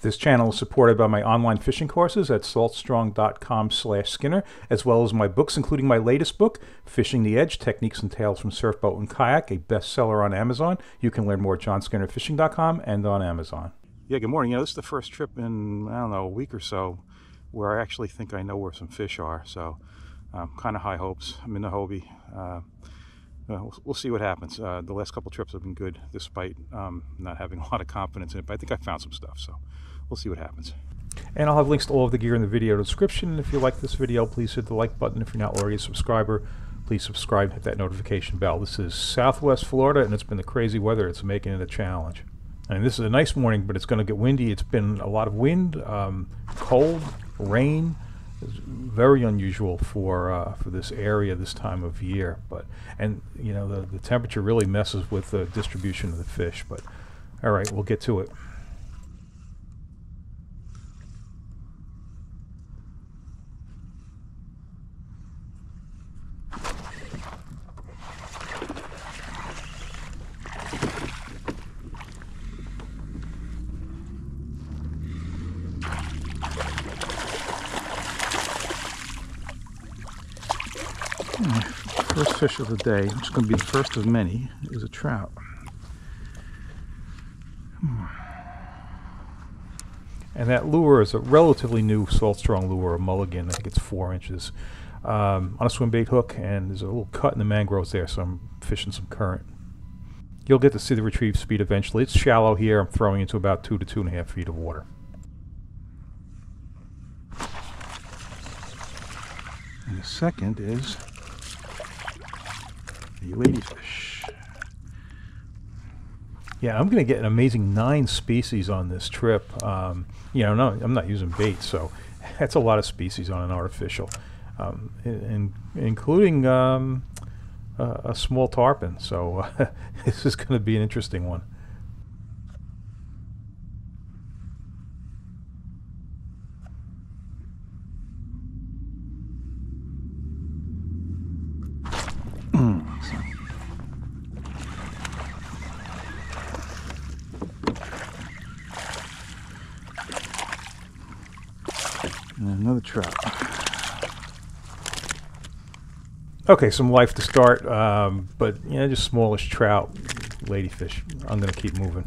This channel is supported by my online fishing courses at saltstrong.com/Skinner, as well as my books, including my latest book, Fishing the Edge, Techniques and Tales from Surf, Boat, and Kayak, a bestseller on Amazon. You can learn more at johnskinnerfishing.com and on Amazon. Yeah, good morning. This is the first trip in, I don't know, a week or so where I actually think I know where some fish are. So kind of high hopes. I'm in the Hobie. We'll see what happens. The last couple trips have been good despite not having a lot of confidence in it, but I think I found some stuff, so we'll see what happens. And I'll have links to all of the gear in the video description. If you like this video, please hit the like button. If you're not already a subscriber, please subscribe and hit that notification bell. This is Southwest Florida, and it's been the crazy weather. It's making it a challenge. And this is a nice morning, but it's going to get windy. It's been a lot of wind, cold, rain. It's very unusual for this area this time of year. And you know, the temperature really messes with the distribution of the fish. But all right, we'll get to it. First fish of the day, which is going to be the first of many, is a trout. And that lure is a relatively new salt-strong lure, a mulligan. I think it's 4 inches, on a swim bait hook, and there's a little cut in the mangroves there, so I'm fishing some current. You'll get to see the retrieve speed eventually. It's shallow here. I'm throwing into about 2 to 2.5 feet of water. And the second is a ladyfish. Yeah, I'm going to get an amazing 9 species on this trip. You know, no, I'm not using bait, so that's a lot of species on an artificial, including a small tarpon. So this is going to be an interesting one. And another trout. Okay, some life to start, but you know, just smallish trout, ladyfish. I'm going to keep moving.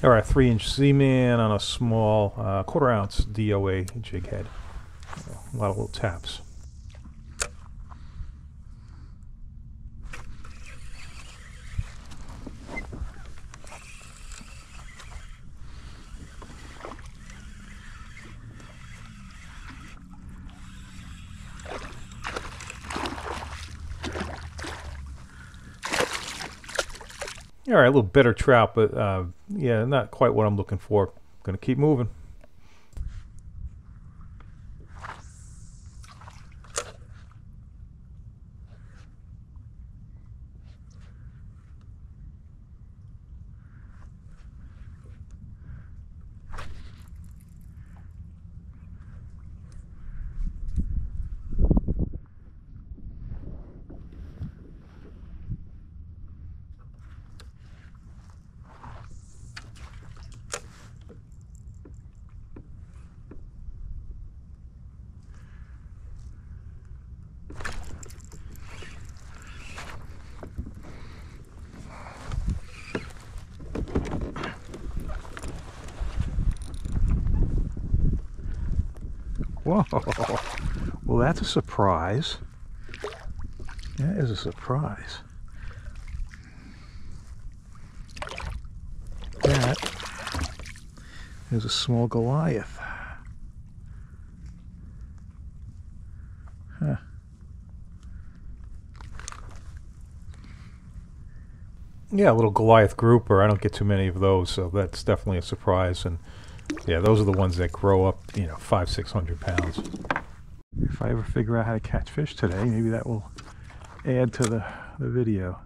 All right, 3-inch Z-Man on a small 1/4 ounce DOA jig head. A lot of little taps. All right, a little better trout, but yeah, not quite what I'm looking for. Gonna keep moving. Whoa. Well, that's a surprise. That is a surprise. That is a small Goliath. Huh. Yeah, a little Goliath grouper. I don't get too many of those, so that's definitely a surprise. And yeah, those are the ones that grow up, 500-600 pounds. If I ever figure out how to catch fish today, maybe that will add to the video.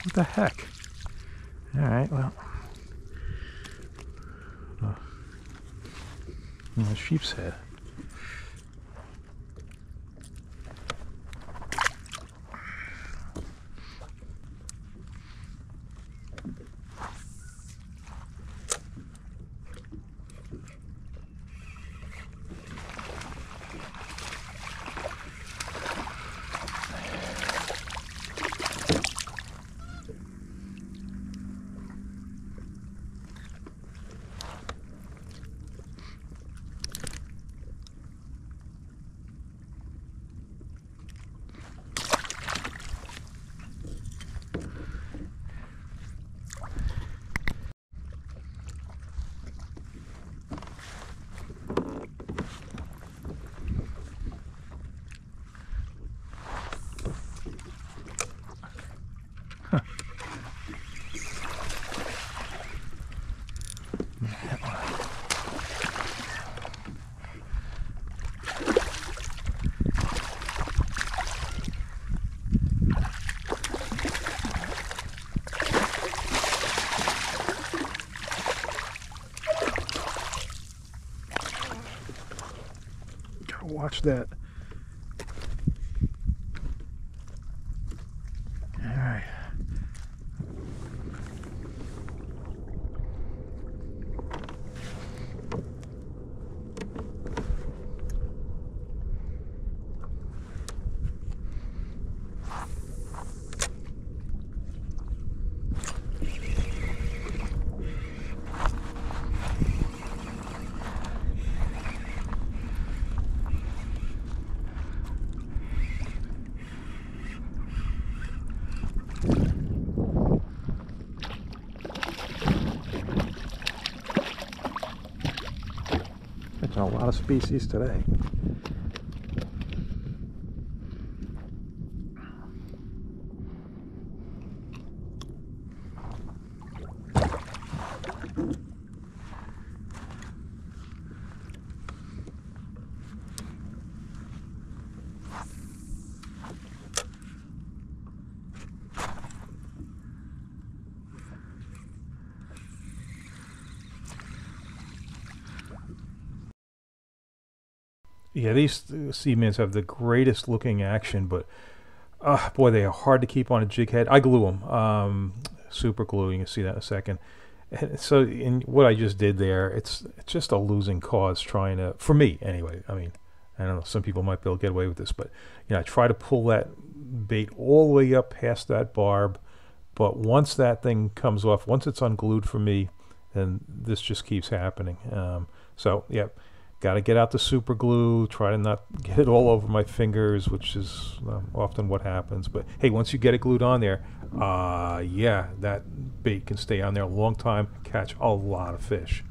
What the heck? Alright, well. A sheep's head. Watch that. All right. Catching a lot of species today. Yeah, these seamans have the greatest looking action, but boy, they are hard to keep on a jig head. I glue them, super glue. You can see that in a second. And so, in what I just did there, it's just a losing cause trying to, for me anyway. I mean, I don't know, some people might be able to get away with this, but I try to pull that bait all the way up past that barb, but once that thing comes off, once it's unglued for me, then this just keeps happening. So, yeah. Got to get out the super glue, try to not get it all over my fingers, which is often what happens. But hey, once you get it glued on there, yeah, that bait can stay on there a long time, catch a lot of fish.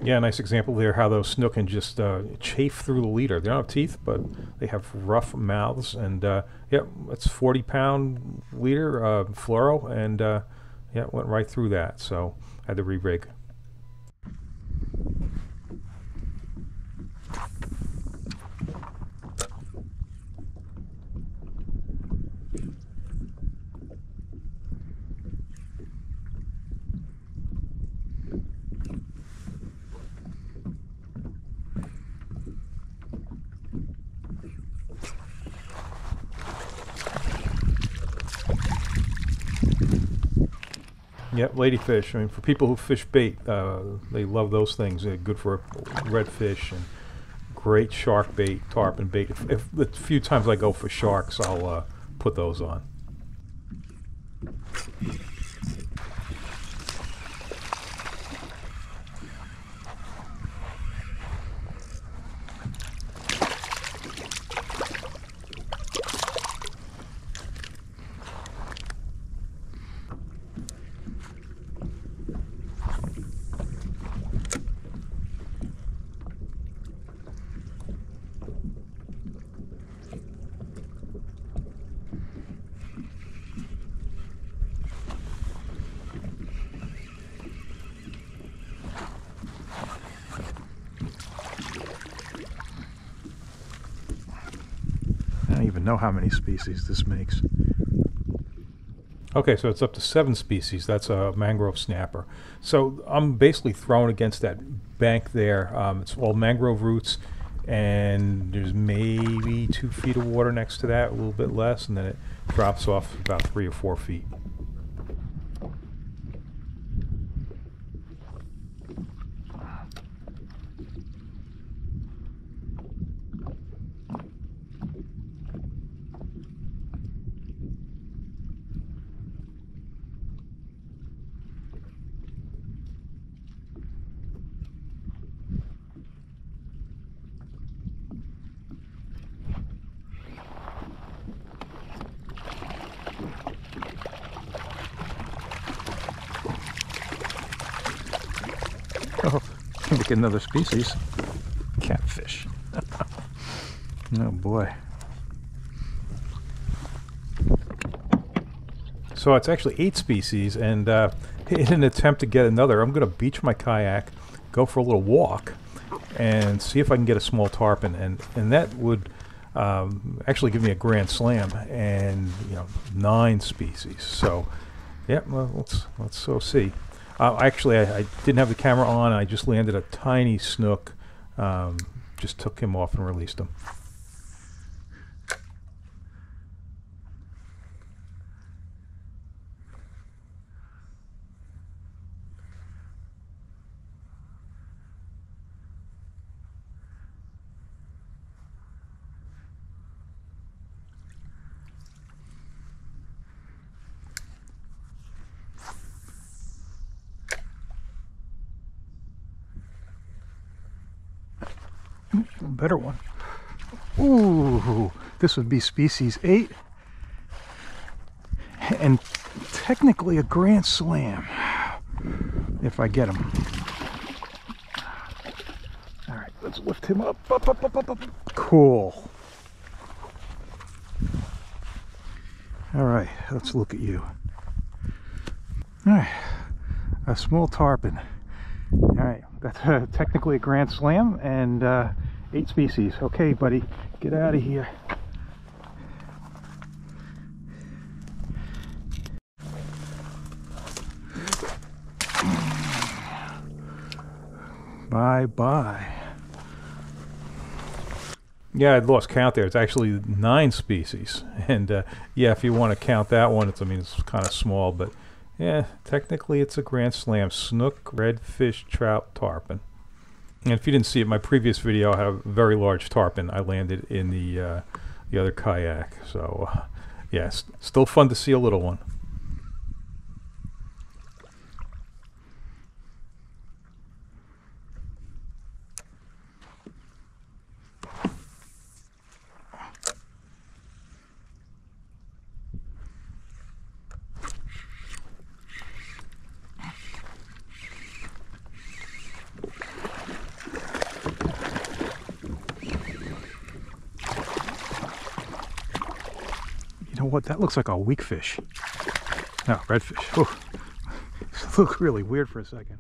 Yeah, nice example there how those snook can just chafe through the leader. They don't have teeth, but they have rough mouths. And yeah, it's 40-pound leader fluoro, and yeah, it went right through that. So I had to re-rig. Yep, ladyfish. I mean, for people who fish bait, they love those things. They're good for redfish and great shark bait, tarpon bait. If the few times I go for sharks, I'll put those on. I don't even know how many species this makes. Okay, so it's up to 7 species. That's a mangrove snapper. So I'm basically thrown against that bank there. It's all mangrove roots, and there's maybe 2 feet of water next to that, a little bit less, and then it drops off about 3 or 4 feet. Oh, look at another species. Catfish. Oh boy. So it's actually 8 species, and in an attempt to get another, I'm going to beach my kayak, go for a little walk, and see if I can get a small tarpon, and that would actually give me a grand slam, and 9 species. So yeah, well, let's see. Actually, I didn't have the camera on. I just landed a tiny snook. Just took him off and released him. A better one. Ooh, this would be species 8, and technically a grand slam if I get him. All right, let's lift him up. Up. Cool. All right, let's look at you. All right, a small tarpon. All right, that's technically a grand slam, and 8 species. Okay, buddy, get out of here. Bye-bye. Yeah, I'd lost count there. It's actually 9 species. And yeah, if you want to count that one, it's kind of small, but yeah, technically it's a grand slam. Snook, redfish, trout, tarpon. And if you didn't see it, my previous video, I had a very large tarpon I landed in the other kayak. So yeah, still fun to see a little one. You know what? That looks like a weak fish. No, redfish. Oh, it looked really weird for a second.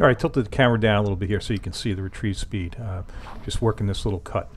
All right, tilted the camera down a little bit here so you can see the retrieve speed. Just working this little cut.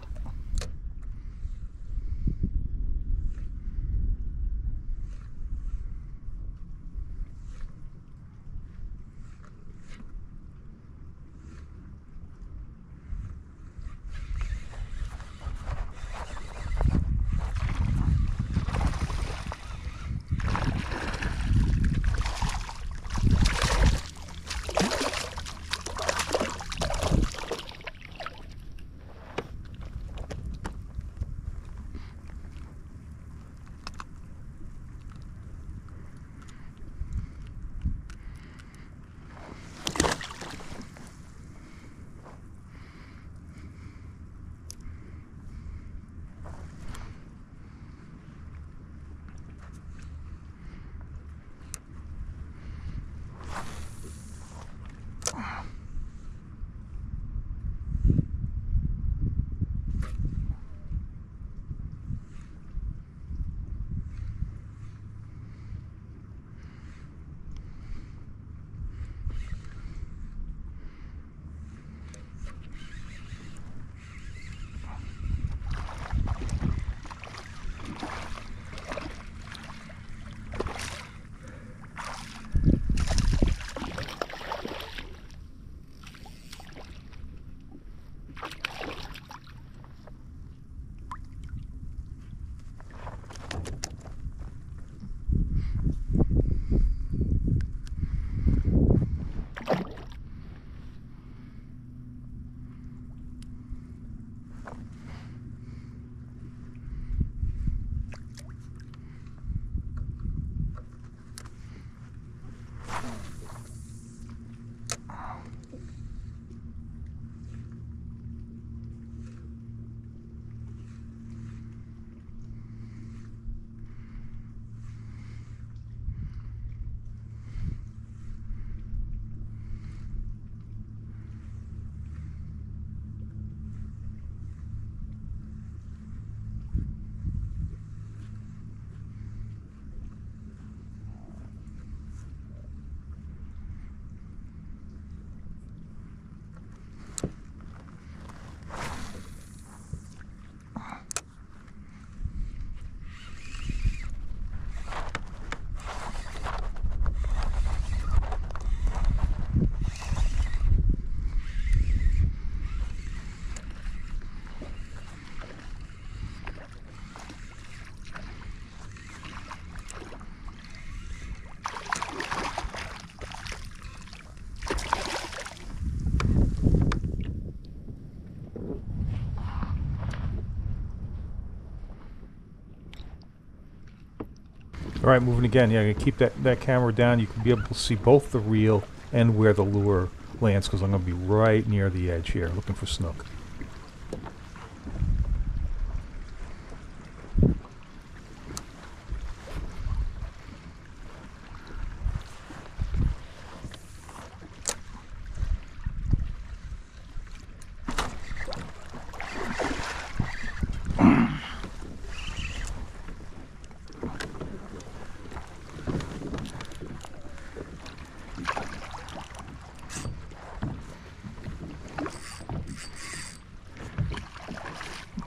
All right, moving again. Yeah, I'm gonna keep that camera down. You can be able to see both the reel and where the lure lands, because I'm gonna be right near the edge here, looking for snook.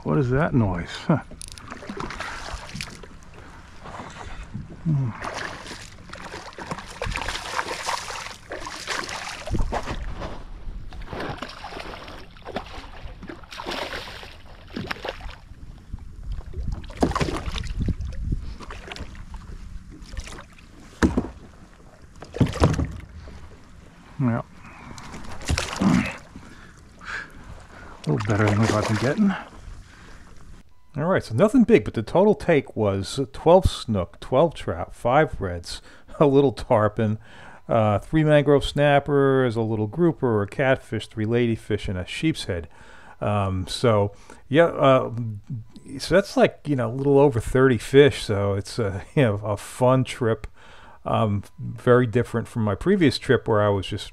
What is that noise? Huh. Well, a little better than what I've been getting. Alright, so nothing big, but the total take was 12 snook, 12 trout, 5 reds, a little tarpon, 3 mangrove snappers, a little grouper, a catfish, 3 ladyfish, and a sheep's head. So that's like, a little over 30 fish, so it's a fun trip. Very different from my previous trip where I was just,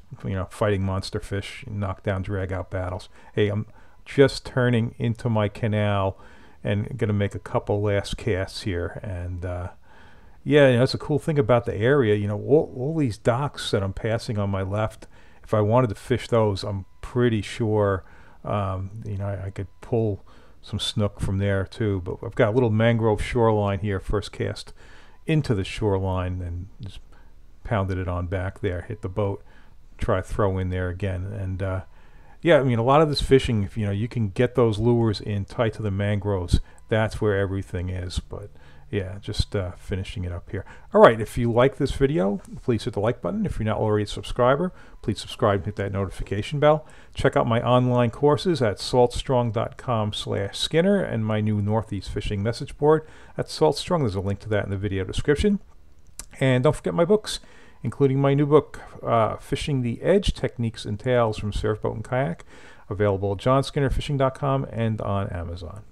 fighting monster fish, knockdown, drag out battles. Hey, I'm just turning into my canal and going to make a couple last casts here. And that's a cool thing about the area. All these docks that I'm passing on my left, if I wanted to fish those, I'm pretty sure, I could pull some snook from there too. But I've got a little mangrove shoreline here, first cast into the shoreline, and just pounded it on back there, hit the boat, try to throw in there again. And a lot of this fishing, if you can get those lures in tight to the mangroves, that's where everything is. But yeah, just finishing it up here. All right, if you like this video, please hit the like button. If you're not already a subscriber, please subscribe and hit that notification bell. Check out my online courses at saltstrong.com/Skinner and my new Northeast fishing message board at Saltstrong. There's a link to that in the video description. And don't forget my books, including my new book, Fishing the Edge, Techniques and Tales from Surf, Boat, and Kayak, available at johnskinnerfishing.com and on Amazon.